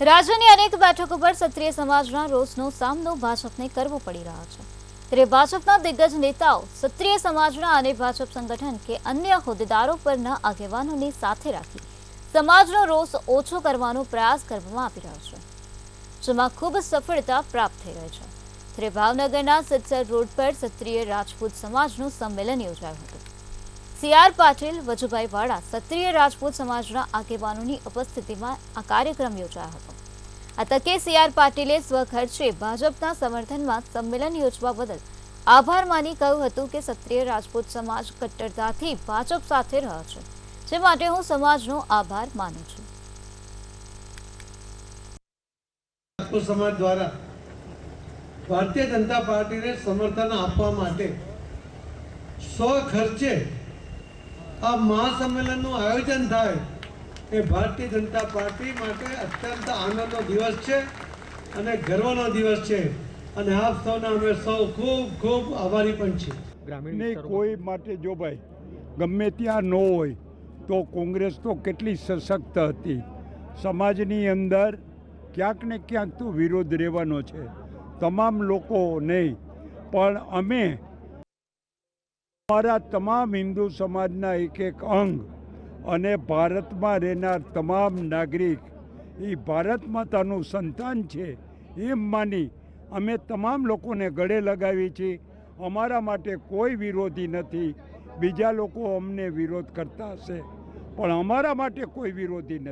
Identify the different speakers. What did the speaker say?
Speaker 1: રાજ્યની અનેક બેઠકો પર ક્ષત્રિય સમાજના રોષનો સામનો ભાજપને કરવો પડી રહ્યો છે ત્યારે ભાજપના દિગ્ગજ નેતાઓ ક્ષત્રિય સમાજના અને ભાજપ સંગઠન કે અન્ય હોદ્દેદારો પરના આગેવાનોને સાથે રાખી સમાજનો રોષ ઓછો કરવાનો પ્રયાસ કરવામાં આવી રહ્યો છે, જેમાં ખૂબ સફળતા પ્રાપ્ત થઈ રહી છે। ત્યારે ભાવનગરના સિદ્ધસર રોડ પર ક્ષત્રિય રાજપૂત સમાજનું સંમેલન યોજાયું હતું। સી.આર. પાટીલ, વજુભાઈ વાળા, ક્ષત્રિય રાજપૂત સમાજના આગેવાનોની ઉપસ્થિતિમાં આ કાર્યક્રમ યોજાયો હતો। આ તકે સી.આર. પાટીલે સ્વખર્ચે ભાજપના સમર્થનમાં સંમેલન યોજવા બદલ આભાર માની કહ્યું હતું કે ક્ષત્રિય રાજપૂત સમાજ કટ્ટરતાથી ભાજપ સાથે રહ્યો છે, જે માટે હું સમાજનો આભાર માનું છું।
Speaker 2: રાજપૂત સમાજ દ્વારા ભારતીય જનતા પાર્ટીને સમર્થન આપવા માટે સ્વખર્ચે આ મહાસંમેલનનું આયોજન થાય એ ભારતીય જનતા પાર્ટી માટે અત્યંત આનંદનો દિવસ છે અને ગર્વનો દિવસ છે અને આપ સૌના અમે સૌ ખૂબ ખૂબ આભારી પણ છીએ।
Speaker 3: નહીં કોઈ માટે જો ભાઈ ગમે ત્યાં ન હોય તો કોંગ્રેસ તો કેટલી સશક્ત હતી, સમાજની અંદર ક્યાંક ને ક્યાંક તો વિરોધ રહેવાનો છે, તમામ લોકો નહીં પણ અમે અમારા તમામ હિન્દુ સમાજના એક એક અંગ અને ભારતમાં રહેનાર તમામ નાગરિક એ ભારત માતાનું સંતાન છે એમ માની અમે તમામ લોકોને ગળે લગાવી છીએ। અમારા માટે કોઈ વિરોધી નથી, બીજા લોકો અમને વિરોધ કરતા હશે પણ અમારા માટે કોઈ વિરોધી નથી।